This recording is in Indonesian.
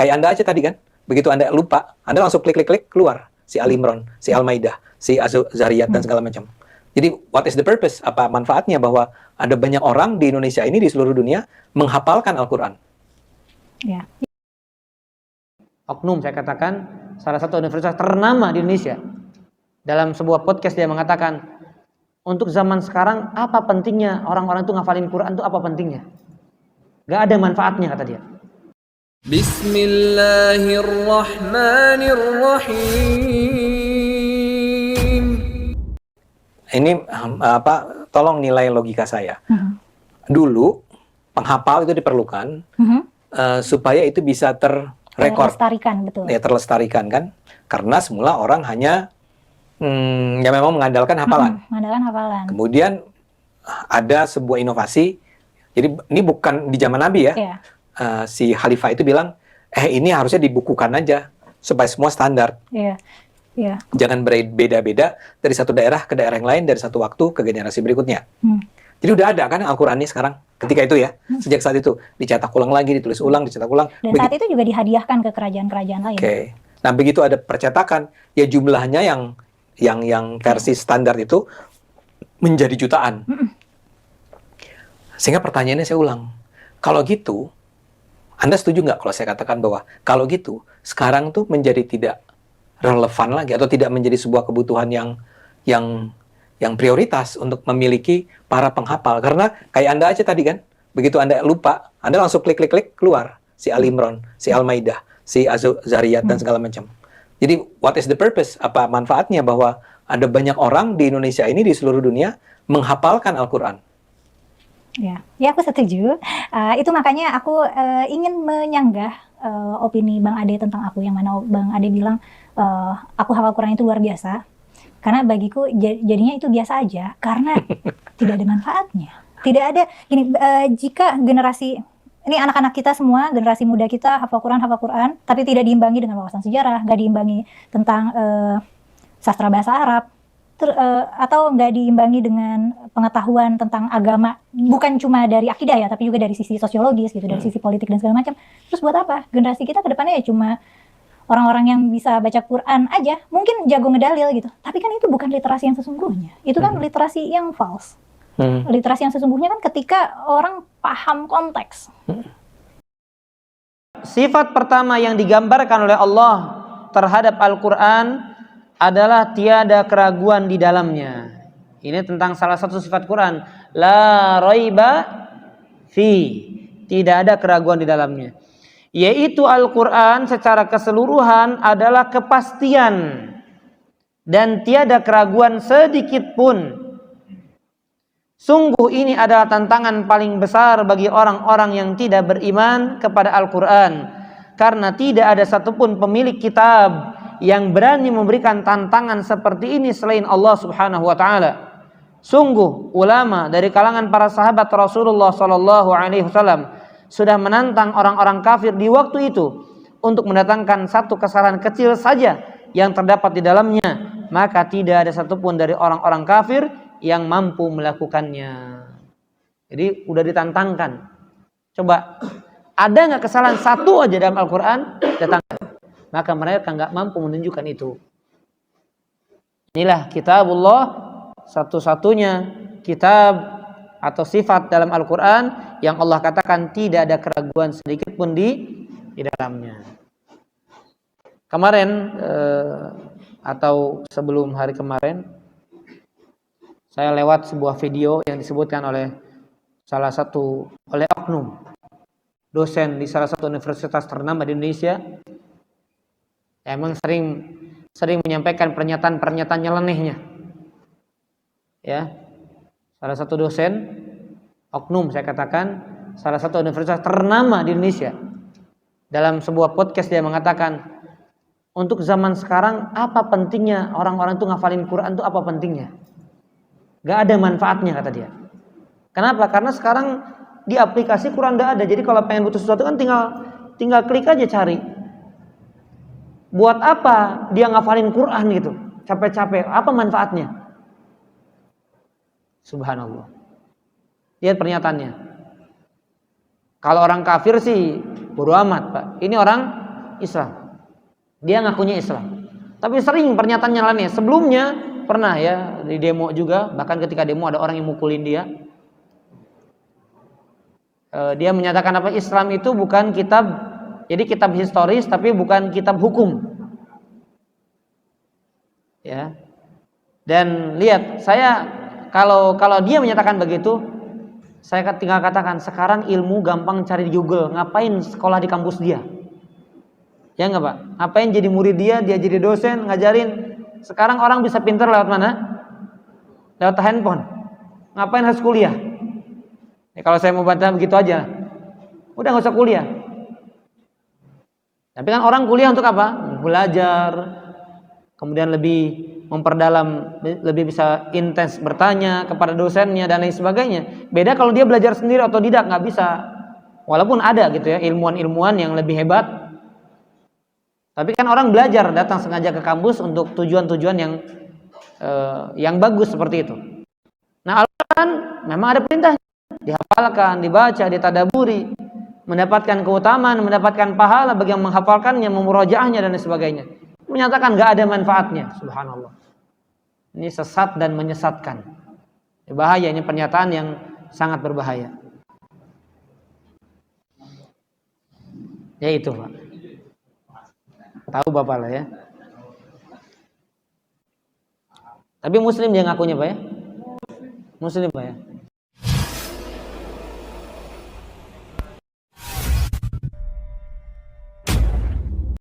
Kayak Anda aja tadi kan, begitu Anda lupa, Anda langsung klik keluar si Al Imran, si Al Maidah, si Az-Zariyat dan segala macam. Jadi what is the purpose? Apa manfaatnya bahwa ada banyak orang di Indonesia ini, di seluruh dunia menghafalkan Al-Quran? Ya. Oknum, saya katakan, salah satu universitas ternama di Indonesia. Dalam sebuah podcast dia mengatakan, untuk zaman sekarang apa pentingnya orang-orang itu ngafalin Quran itu apa pentingnya? Gak ada manfaatnya, kata dia. Bismillahirrahmanirrahim. Ini tolong nilai logika saya. Dulu penghafal itu diperlukan supaya itu bisa terrekord, terlestarikan, betul. Ya, terlestarikan kan? Karena semula orang hanya ya memang mengandalkan hafalan. Mengandalkan hafalan. Kemudian ada sebuah inovasi. Jadi ini bukan di zaman Nabi ya. Iya. Si khalifah itu bilang, ini harusnya dibukukan aja supaya semua standar. Iya. Iya. Jangan beda-beda dari satu daerah ke daerah yang lain, dari satu waktu ke generasi berikutnya. Jadi udah ada kan Al-Quran ini sekarang. Ketika itu ya, sejak saat itu dicetak ulang lagi, ditulis ulang, dicetak ulang. Dan saat itu juga dihadiahkan ke kerajaan-kerajaan lain. Oke. Nah begitu ada percetakan, ya jumlahnya yang versi standar itu menjadi jutaan. Sehingga pertanyaannya saya ulang, kalau gitu, Anda setuju nggak kalau saya katakan bahwa kalau gitu sekarang tuh menjadi tidak relevan lagi atau tidak menjadi sebuah kebutuhan yang prioritas untuk memiliki para penghafal? Karena kayak Anda aja tadi kan, begitu Anda lupa, Anda langsung klik keluar si Al Imran, si Al Maidah, si Az-Zariyat dan segala macam. Jadi what is the purpose? Apa manfaatnya bahwa ada banyak orang di Indonesia ini, di seluruh dunia menghafalkan Al-Quran? Ya, aku setuju. Itu makanya aku ingin menyanggah opini Bang Ade tentang aku, yang mana Bang Ade bilang aku hafal Quran itu luar biasa. Karena bagiku jadinya itu biasa aja, karena tidak ada manfaatnya. Tidak ada gini, jika generasi ini anak-anak kita semua, generasi muda kita hafal Quran, tapi tidak diimbangi dengan wawasan sejarah, nggak diimbangi tentang sastra bahasa Arab, atau nggak diimbangi dengan pengetahuan tentang agama, bukan cuma dari akidah ya, tapi juga dari sisi sosiologis gitu, dari sisi politik dan segala macam. Terus buat apa? Generasi kita ke depannya ya cuma orang-orang yang bisa baca Quran aja, mungkin jago ngedalil gitu. Tapi kan itu bukan literasi yang sesungguhnya. Itu kan literasi yang false. Literasi yang sesungguhnya kan ketika orang paham konteks. Sifat pertama yang digambarkan oleh Allah terhadap Al-Quran adalah tiada keraguan di dalamnya. Ini tentang salah satu sifat Quran. La raiba fi. Tidak ada keraguan di dalamnya. Yaitu Al-Quran secara keseluruhan adalah kepastian. Dan tiada keraguan sedikit pun. Sungguh ini adalah tantangan paling besar bagi orang-orang yang tidak beriman kepada Al-Quran. Karena tidak ada satupun pemilik kitab yang berani memberikan tantangan seperti ini selain Allah Subhanahu wa taala. Sungguh ulama dari kalangan para sahabat Rasulullah sallallahu alaihi wasallam sudah menantang orang-orang kafir di waktu itu untuk mendatangkan satu kesalahan kecil saja yang terdapat di dalamnya, maka tidak ada satupun dari orang-orang kafir yang mampu melakukannya. Jadi udah ditantangkan. Coba, ada nggak kesalahan satu aja dalam Al-Quran? Datangkan. Maka mereka nggak mampu menunjukkan itu. Inilah kitabullah, satu-satunya kitab atau sifat dalam Al-Quran yang Allah katakan tidak ada keraguan sedikit pun di dalamnya. Kemarin atau sebelum hari kemarin, saya lewat sebuah video yang disebutkan oleh oknum dosen di salah satu universitas ternama di Indonesia. Emang sering menyampaikan pernyataan-pernyataan nyelenehnya. Ya. Salah satu dosen, oknum saya katakan, salah satu universitas ternama di Indonesia. Dalam sebuah podcast dia mengatakan, untuk zaman sekarang apa pentingnya orang-orang itu ngafalin Quran itu apa pentingnya? Gak ada manfaatnya, kata dia. Kenapa? Karena sekarang di aplikasi Quran gak ada. Jadi kalau pengen butuh sesuatu kan tinggal klik aja cari. Buat apa dia ngafalin Quran gitu? Capek-capek. Apa manfaatnya? Subhanallah. Lihat pernyataannya. Kalau orang kafir sih bodo amat, Pak. Ini orang Islam. Dia ngakunya Islam. Tapi sering pernyataannya aneh. Sebelumnya pernah ya di demo juga, bahkan ketika demo ada orang yang mukulin dia. Dia menyatakan apa? Islam itu bukan kitab, jadi kitab historis tapi bukan kitab hukum. Ya. Dan lihat, saya kalau dia menyatakan begitu, saya tinggal katakan sekarang ilmu gampang cari di Google, ngapain sekolah di kampus dia? Ya enggak, Pak? Ngapain jadi murid dia jadi dosen ngajarin? Sekarang orang bisa pintar lewat mana? Lewat handphone. Ngapain harus kuliah? Ya, kalau saya mau baca begitu aja, udah nggak usah kuliah. Tapi kan orang kuliah untuk apa? Belajar, kemudian lebih memperdalam, lebih bisa intens bertanya kepada dosennya dan lain sebagainya. Beda kalau dia belajar sendiri otodidak, nggak bisa. Walaupun ada gitu ya ilmuwan-ilmuwan yang lebih hebat. Tapi kan orang belajar datang sengaja ke kampus untuk tujuan-tujuan yang bagus seperti itu. Nah, Al-Quran memang ada perintah dihafalkan, dibaca, ditadaburi, mendapatkan keutamaan, mendapatkan pahala bagi yang menghafalkannya, memurojaahnya dan sebagainya. Menyatakan nggak ada manfaatnya, subhanallah. Ini sesat dan menyesatkan. Bahaya, ini pernyataan yang sangat berbahaya. Ya itu, Pak. Tahu Bapak lah ya. Tapi Muslim dia ngakunya, Pak ya. Muslim, Pak ya.